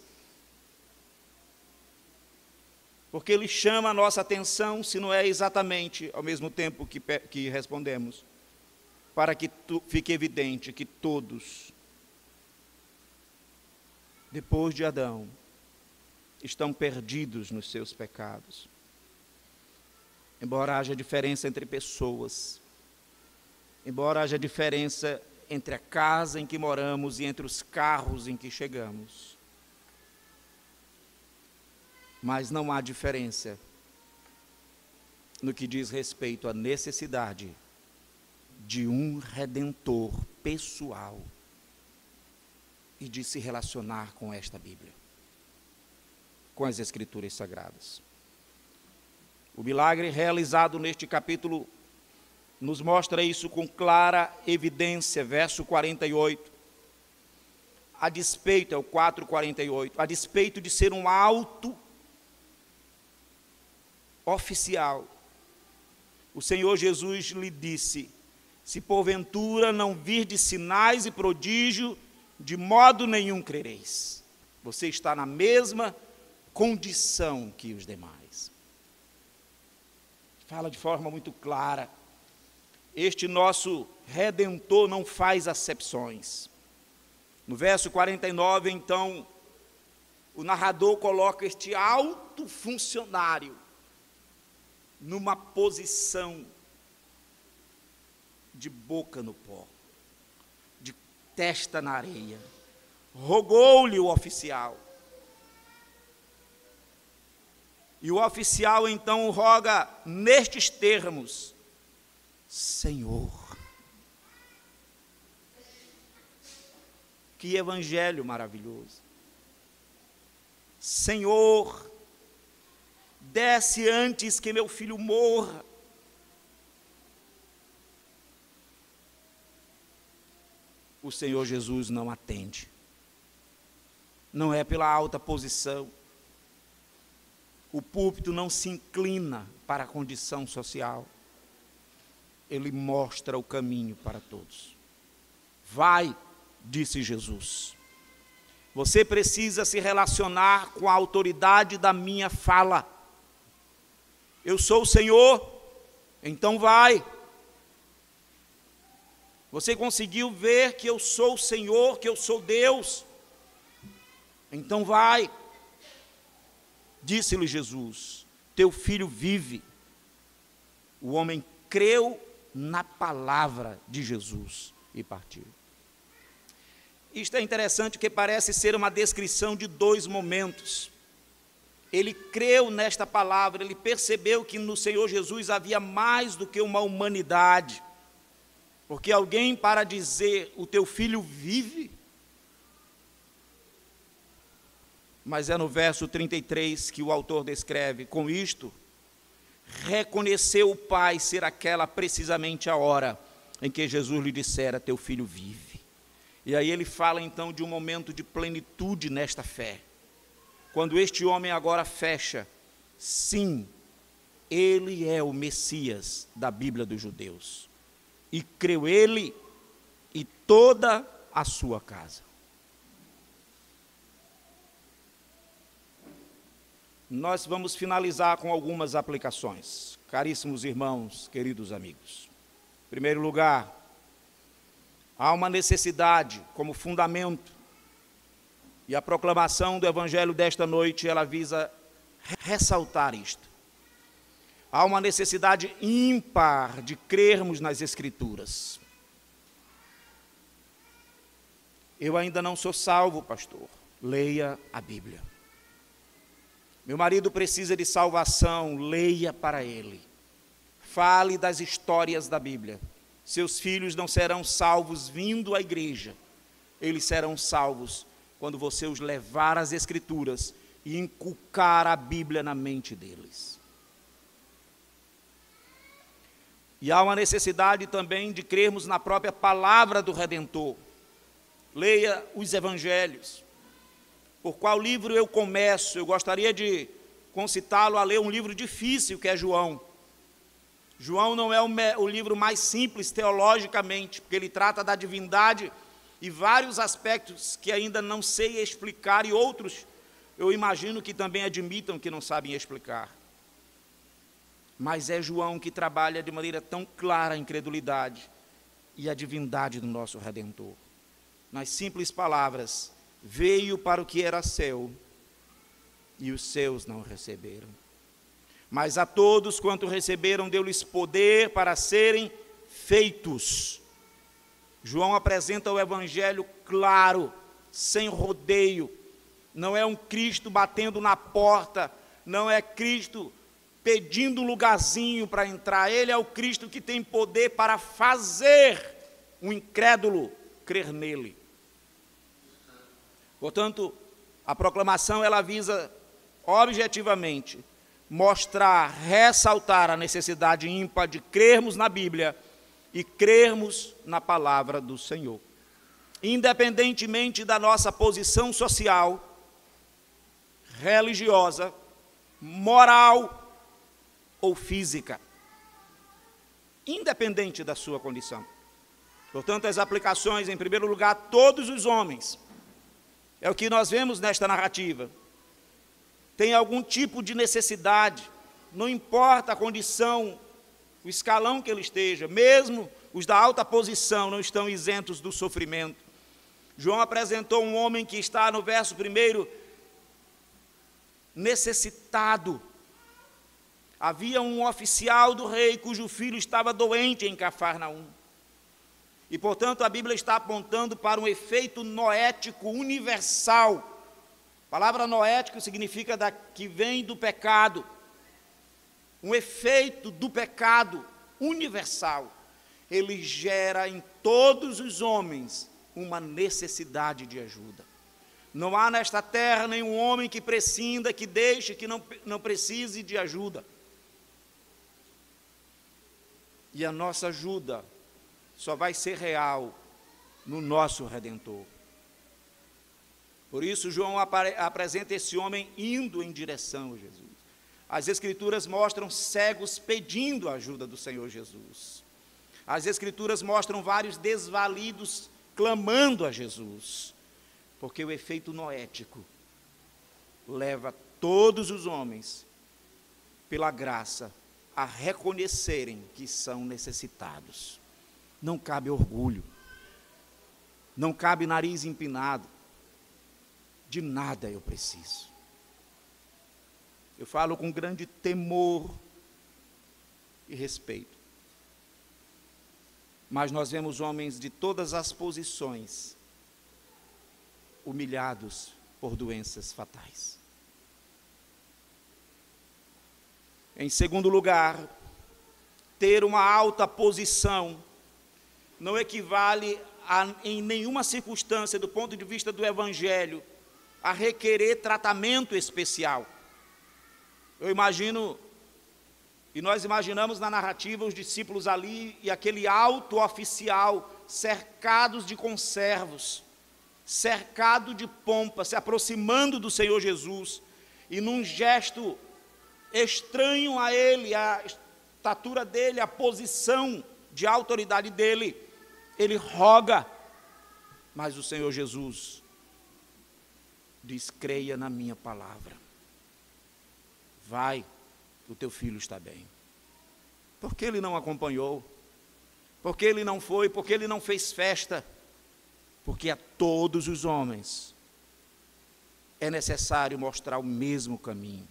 porque ele chama a nossa atenção, se não é exatamente ao mesmo tempo que respondemos, para que fique evidente que todos, depois de Adão, estão perdidos nos seus pecados. Embora haja diferença entre pessoas, embora haja diferença entre a casa em que moramos e entre os carros em que chegamos, mas não há diferença no que diz respeito à necessidade de um Redentor pessoal. e de se relacionar com esta Bíblia, com as Escrituras Sagradas. O milagre realizado neste capítulo nos mostra isso com clara evidência, verso 48. A despeito, é o 4:48, a despeito de ser um alto oficial, o Senhor Jesus lhe disse: se porventura não virdes sinais e prodígio, de modo nenhum crereis. Você está na mesma condição que os demais. Fala de forma muito clara. Este nosso Redentor não faz acepções. No verso 49, então, o narrador coloca este alto funcionário numa posição de boca no pó, de testa na areia. Rogou-lhe o oficial. E o oficial então roga nestes termos: Senhor. Que evangelho maravilhoso. Senhor, desce antes que meu filho morra. O Senhor Jesus não atende. Não é pela alta posição. O púlpito não se inclina para a condição social. Ele mostra o caminho para todos. Vai, disse Jesus. Você precisa se relacionar com a autoridade da minha fala. Eu sou o Senhor, então vai. Você conseguiu ver que eu sou o Senhor, que eu sou Deus? Então vai. Disse-lhe Jesus: teu filho vive. O homem creu na palavra de Jesus e partiu. Isto é interessante porque parece ser uma descrição de dois momentos. Ele creu nesta palavra, ele percebeu que no Senhor Jesus havia mais do que uma humanidade. Porque alguém para dizer, o teu filho vive? Mas é no verso 33 que o autor descreve: com isto, reconheceu o Pai ser aquela precisamente a hora em que Jesus lhe dissera: teu filho vive. E aí ele fala então de um momento de plenitude nesta fé. Quando este homem agora fecha: sim, ele é o Messias da Bíblia dos judeus. E creu ele e toda a sua casa. Nós vamos finalizar com algumas aplicações. Caríssimos irmãos, queridos amigos. Em primeiro lugar, há uma necessidade como fundamento, e a proclamação do Evangelho desta noite, ela visa ressaltar isto. Há uma necessidade ímpar de crermos nas Escrituras. Eu ainda não sou salvo, pastor. Leia a Bíblia. Meu marido precisa de salvação, leia para ele. Fale das histórias da Bíblia. Seus filhos não serão salvos vindo à igreja. Eles serão salvos quando você os levar às Escrituras e inculcar a Bíblia na mente deles. E há uma necessidade também de crermos na própria palavra do Redentor. Leia os Evangelhos. Por qual livro eu começo? Eu gostaria de concitá-lo a ler um livro difícil, que é João. João não é o livro mais simples teologicamente, porque ele trata da divindade e vários aspectos que ainda não sei explicar, e outros eu imagino que também admitam que não sabem explicar. Mas é João que trabalha de maneira tão clara a incredulidade e a divindade do nosso Redentor. Nas simples palavras: veio para o que era seu, e os seus não receberam. Mas a todos quanto receberam, deu-lhes poder para serem feitos. João apresenta o Evangelho claro, sem rodeio. Não é um Cristo batendo na porta, não é Cristo pedindo um lugarzinho para entrar. Ele é o Cristo que tem poder para fazer o incrédulo crer nele. Portanto, a proclamação ela visa objetivamente mostrar, ressaltar a necessidade ímpar de crermos na Bíblia e crermos na palavra do Senhor. Independentemente da nossa posição social, religiosa, moral ou física. Independente da sua condição. Portanto, as aplicações, em primeiro lugar, todos os homens. É o que nós vemos nesta narrativa. Tem algum tipo de necessidade, não importa a condição, o escalão que ele esteja, mesmo os da alta posição não estão isentos do sofrimento. João apresentou um homem que está no verso 1, necessitado. Havia um oficial do rei cujo filho estava doente em Cafarnaum. E, portanto, a Bíblia está apontando para um efeito noético universal. A palavra noético significa que vem do pecado. Um efeito do pecado universal. Ele gera em todos os homens uma necessidade de ajuda. Não há nesta terra nenhum homem que prescinda, que deixe, que não precise de ajuda. E a nossa ajuda só vai ser real no nosso Redentor. Por isso, João apresenta esse homem indo em direção a Jesus. As Escrituras mostram cegos pedindo a ajuda do Senhor Jesus. As Escrituras mostram vários desvalidos clamando a Jesus. Porque o efeito noético leva todos os homens, pela graça, a reconhecerem que são necessitados. Não cabe orgulho, não cabe nariz empinado, de nada eu preciso. Eu falo com grande temor e respeito. Mas nós vemos homens de todas as posições humilhados por doenças fatais. Em segundo lugar, ter uma alta posição não equivale em nenhuma circunstância, do ponto de vista do Evangelho, a requerer tratamento especial. Eu imagino, e nós imaginamos na narrativa os discípulos ali e aquele alto oficial cercados de conservos, cercado de pompa, se aproximando do Senhor Jesus, e num gesto estranho a ele, a estatura dele, a posição de autoridade dele, ele roga, mas o Senhor Jesus diz: creia na minha palavra, vai, o teu filho está bem. Por que ele não acompanhou? Por que ele não foi? Por que ele não fez festa? Porque a todos os homens é necessário mostrar o mesmo caminho.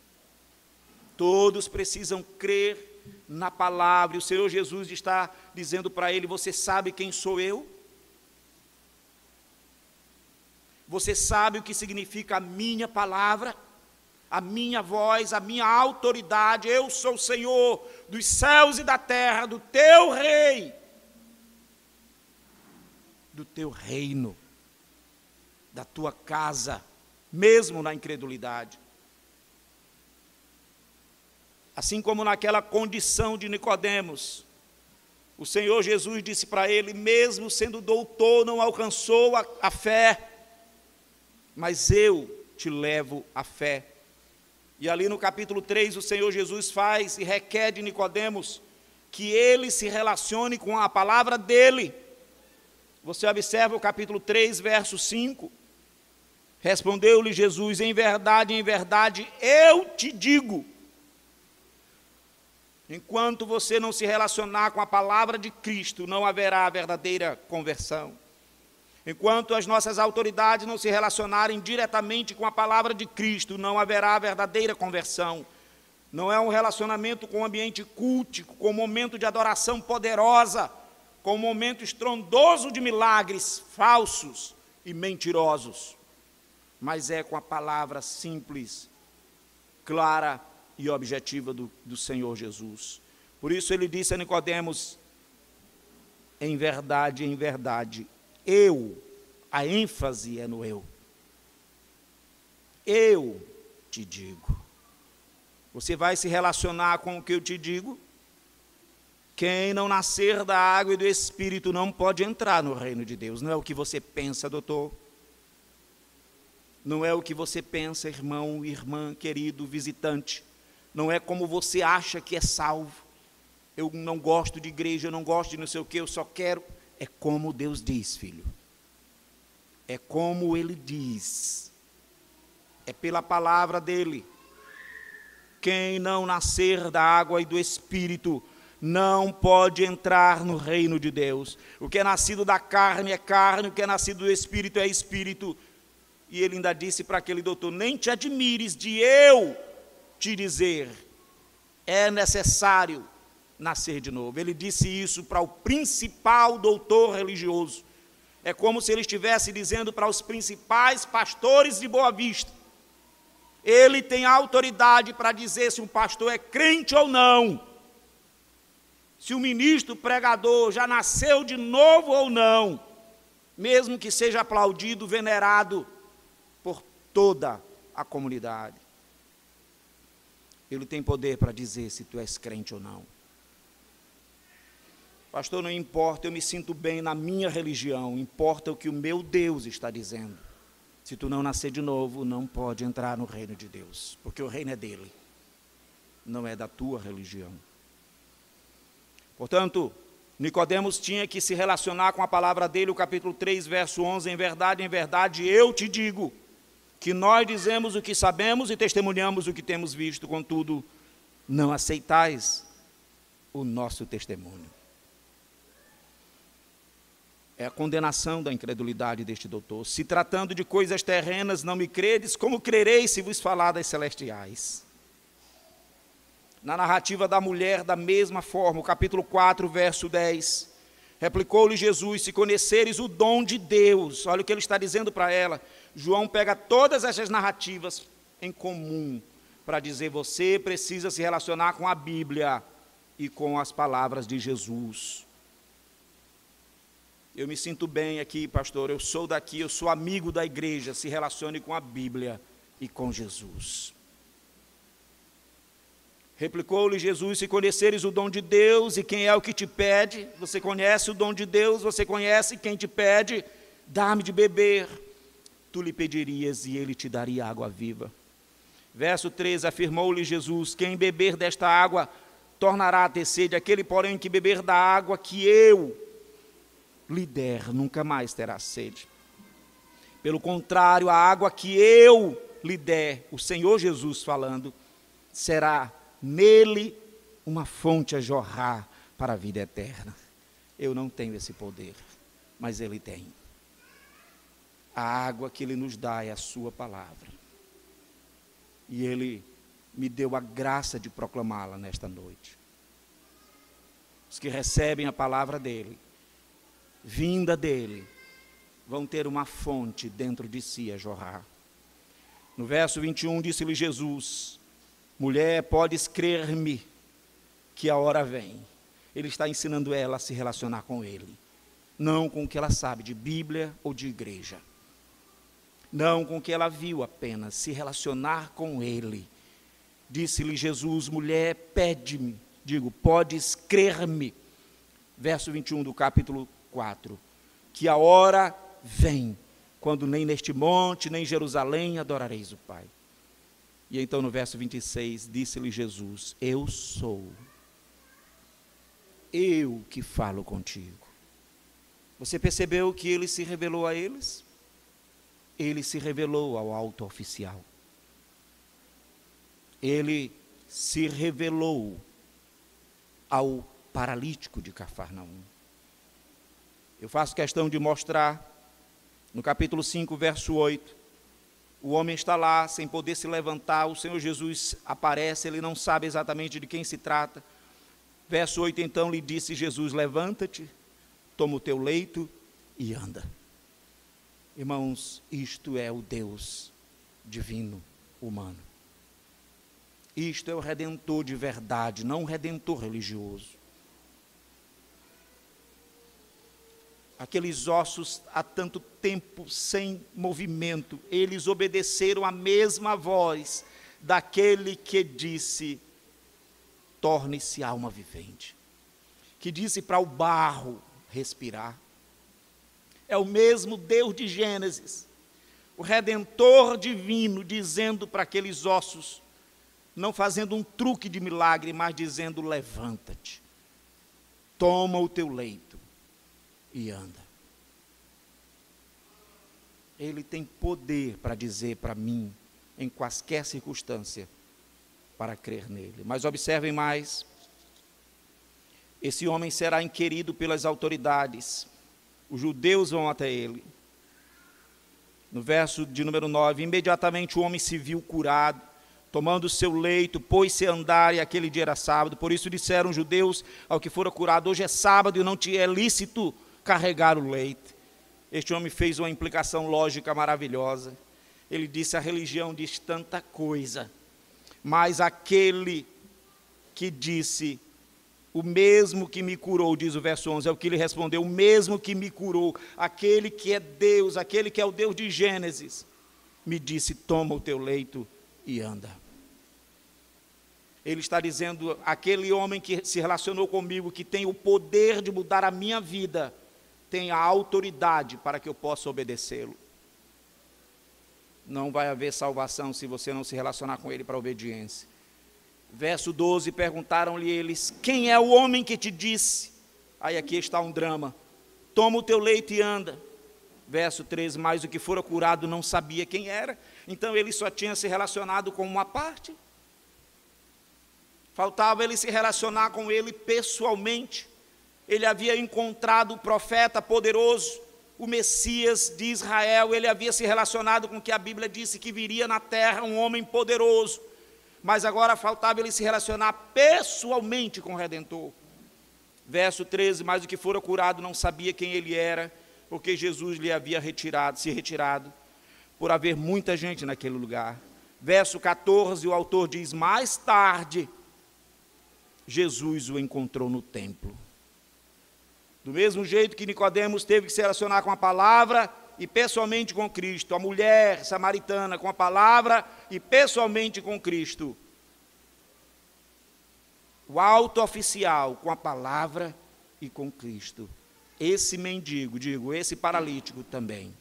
Todos precisam crer na palavra. E o Senhor Jesus está dizendo para ele: você sabe quem sou eu? Você sabe o que significa a minha palavra? A minha voz, a minha autoridade? Eu sou o Senhor dos céus e da terra, do teu rei, do teu reino, da tua casa, mesmo na incredulidade. Assim como naquela condição de Nicodemos, o Senhor Jesus disse para ele: mesmo sendo doutor, não alcançou a fé, mas eu te levo à fé. E ali no capítulo 3, o Senhor Jesus faz e requer de Nicodemos que ele se relacione com a palavra dele. Você observa o capítulo 3, verso 5. Respondeu-lhe Jesus: em verdade, eu te digo, enquanto você não se relacionar com a palavra de Cristo, não haverá verdadeira conversão. Enquanto as nossas autoridades não se relacionarem diretamente com a palavra de Cristo, não haverá verdadeira conversão. Não é um relacionamento com um ambiente cultico, com um momento de adoração poderosa, com um momento estrondoso de milagres falsos e mentirosos, mas é com a palavra simples, clara e objetiva do Senhor Jesus. Por isso ele disse a Nicodemos: em verdade, a ênfase é no eu. eu te digo. Você vai se relacionar com o que eu te digo? Quem não nascer da água e do Espírito não pode entrar no reino de Deus. Não é o que você pensa, doutor. Não é o que você pensa, irmão, irmã, querido, visitante. Não é como você acha que é salvo. Eu não gosto de igreja, eu não gosto de não sei o que, eu só quero. É como Deus diz, filho. É como Ele diz. É pela palavra dEle. Quem não nascer da água e do Espírito não pode entrar no reino de Deus. O que é nascido da carne é carne, o que é nascido do Espírito é Espírito. E ele ainda disse para aquele doutor, nem te admires de eu te dizer, é necessário nascer de novo. Ele disse isso para o principal doutor religioso. É como se ele estivesse dizendo para os principais pastores de Boa Vista. Ele tem autoridade para dizer se um pastor é crente ou não. Se o ministro pregador já nasceu de novo ou não. Mesmo que seja aplaudido, venerado por toda a comunidade. Ele tem poder para dizer se tu és crente ou não. Pastor, não importa, eu me sinto bem na minha religião, importa o que o meu Deus está dizendo. Se tu não nascer de novo, não pode entrar no reino de Deus, porque o reino é dele, não é da tua religião. Portanto, Nicodemos tinha que se relacionar com a palavra dele, o capítulo 3, verso 11, em verdade, eu te digo, que nós dizemos o que sabemos e testemunhamos o que temos visto, contudo, não aceitais o nosso testemunho. É a condenação da incredulidade deste doutor. Se tratando de coisas terrenas, não me credes, como crereis se vos falar das celestiais? Na narrativa da mulher, da mesma forma, o capítulo 4, verso 10, replicou-lhe Jesus, se conheceres o dom de Deus, olha o que ele está dizendo para ela. João pega todas essas narrativas em comum, para dizer, você precisa se relacionar com a Bíblia e com as palavras de Jesus. Eu me sinto bem aqui, pastor, eu sou daqui, eu sou amigo da igreja, se relacione com a Bíblia e com Jesus. Replicou-lhe Jesus, se conheceres o dom de Deus e quem é o que te pede, você conhece o dom de Deus, você conhece quem te pede, dá-me de beber, tu lhe pedirias e ele te daria água viva. Verso 13, afirmou-lhe Jesus, quem beber desta água tornará a ter sede, aquele porém que beber da água que eu lhe der, nunca mais terá sede. Pelo contrário, a água que eu lhe der, o Senhor Jesus falando, será nele uma fonte a jorrar para a vida eterna. Eu não tenho esse poder, mas ele tem. A água que ele nos dá é a sua palavra. E ele me deu a graça de proclamá-la nesta noite. Os que recebem a palavra dele, vinda dele, vão ter uma fonte dentro de si a jorrar. No verso 21, disse-lhe Jesus, mulher, podes crer-me que a hora vem. Ele está ensinando ela a se relacionar com ele, não com o que ela sabe de Bíblia ou de igreja, não com o que ela viu apenas, se relacionar com ele. Disse-lhe Jesus, mulher, pede-me, podes crer-me. Verso 21 do capítulo 4, que a hora vem, quando nem neste monte, nem em Jerusalém adorareis o Pai. E então no verso 26, disse-lhe Jesus, eu sou, eu que falo contigo. Você percebeu que ele se revelou a eles? Ele se revelou ao alto oficial. Ele se revelou ao paralítico de Cafarnaum. Eu faço questão de mostrar, no capítulo 5, verso 8, o homem está lá, sem poder se levantar, o Senhor Jesus aparece, ele não sabe exatamente de quem se trata. Verso 8, então lhe disse Jesus, levanta-te, toma o teu leito e anda. Irmãos, isto é o Deus divino, humano. Isto é o Redentor de verdade, não um Redentor religioso. aqueles ossos há tanto tempo sem movimento, eles obedeceram a mesma voz daquele que disse: torne-se alma vivente, que disse para o barro respirar. É o mesmo Deus de Gênesis, o Redentor divino, dizendo para aqueles ossos, não fazendo um truque de milagre, mas dizendo: levanta-te, toma o teu leito e anda. Ele tem poder para dizer para mim, em quaisquer circunstância, para crer nele. Mas observem mais, esse homem será inquirido pelas autoridades, os judeus vão até ele. No verso de número 9, imediatamente o homem se viu curado, tomando o seu leito, pôs-se a andar, e aquele dia era sábado. Por isso disseram os judeus ao que fora curado: hoje é sábado e não te é lícito carregar o leito. Este homem fez uma implicação lógica maravilhosa. Ele disse: a religião diz tanta coisa, mas aquele que disse, o mesmo que me curou, diz o verso 11, é o que ele respondeu: o mesmo que me curou, aquele que é Deus, aquele que é o Deus de Gênesis, me disse: toma o teu leito e anda. Ele está dizendo: aquele homem que se relacionou comigo, que tem o poder de mudar a minha vida, tem a autoridade para que eu possa obedecê-lo. Não vai haver salvação se você não se relacionar com ele para obediência. Verso 12, perguntaram-lhe eles: quem é o homem que te disse? Aí aqui está um drama: toma o teu leito e anda. Verso 13, mas o que fora curado não sabia quem era, então ele só tinha se relacionado com uma parte. Faltava ele se relacionar com ele pessoalmente. Ele havia encontrado o profeta poderoso, o Messias de Israel. Ele havia se relacionado com o que a Bíblia disse que viria na terra, um homem poderoso. Mas agora faltava ele se relacionar pessoalmente com o Redentor. Verso 13, mas o que fora curado não sabia quem ele era, porque Jesus lhe havia se retirado, por haver muita gente naquele lugar. Verso 14, o autor diz: mais tarde, Jesus o encontrou no templo. Do mesmo jeito que Nicodemos teve que se relacionar com a palavra e pessoalmente com Cristo, a mulher samaritana com a palavra e pessoalmente com Cristo, o alto oficial com a palavra e com Cristo, esse mendigo, esse paralítico também,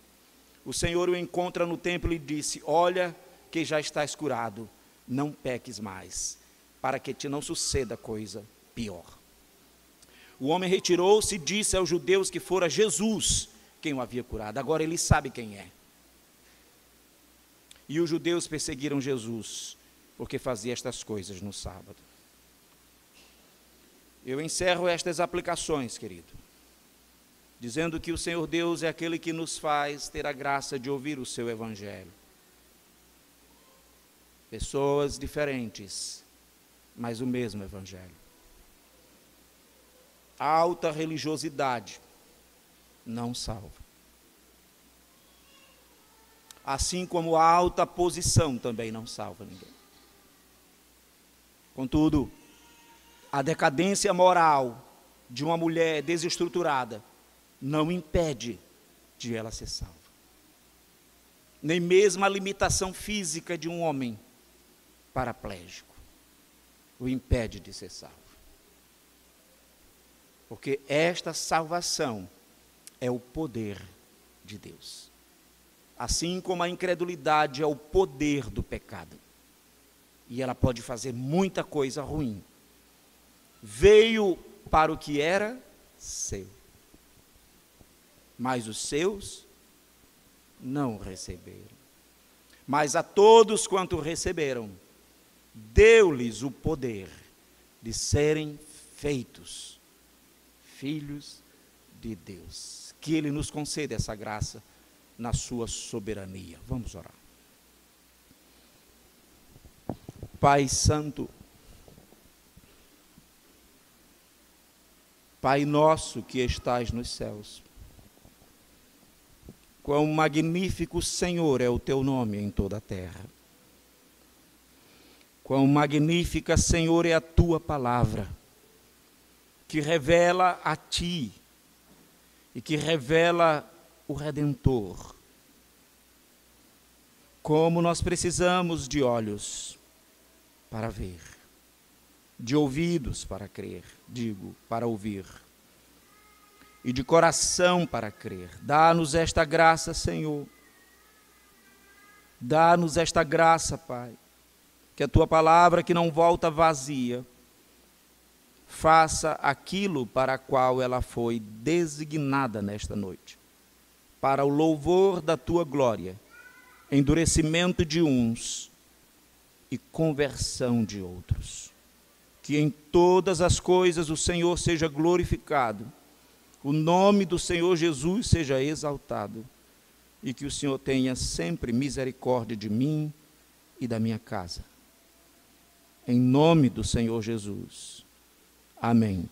o Senhor o encontra no templo e disse: olha que já estás curado, não peques mais, para que te não suceda coisa pior. O homem retirou-se e disse aos judeus que fora Jesus quem o havia curado. Agora ele sabe quem é. E os judeus perseguiram Jesus, porque fazia estas coisas no sábado. Eu encerro estas aplicações, querido, dizendo que o Senhor Deus é aquele que nos faz ter a graça de ouvir o seu evangelho. Pessoas diferentes, mas o mesmo evangelho. A alta religiosidade não salva. Assim como a alta posição também não salva ninguém. Contudo, a decadência moral de uma mulher desestruturada não impede de ela ser salva. Nem mesmo a limitação física de um homem paraplégico o impede de ser salvo. Porque esta salvação é o poder de Deus. Assim como a incredulidade é o poder do pecado. E ela pode fazer muita coisa ruim. Veio para o que era seu, mas os seus não receberam. Mas a todos quanto receberam, deu-lhes o poder de serem feitos filhos de Deus. Que Ele nos conceda essa graça na sua soberania. Vamos orar. Pai Santo, Pai nosso que estás nos céus, quão magnífico, Senhor, é o teu nome em toda a terra. Quão magnífica, Senhor, é a tua palavra, que revela a ti e que revela o Redentor. Como nós precisamos de olhos para ver, de ouvidos para crer, para ouvir, e de coração para crer. Dá-nos esta graça, Senhor. Dá-nos esta graça, Pai, que a Tua palavra, que não volta vazia, faça aquilo para a qual ela foi designada nesta noite, para o louvor da Tua glória, endurecimento de uns e conversão de outros. Que em todas as coisas o Senhor seja glorificado, o nome do Senhor Jesus seja exaltado, e que o Senhor tenha sempre misericórdia de mim e da minha casa. Em nome do Senhor Jesus. Amém.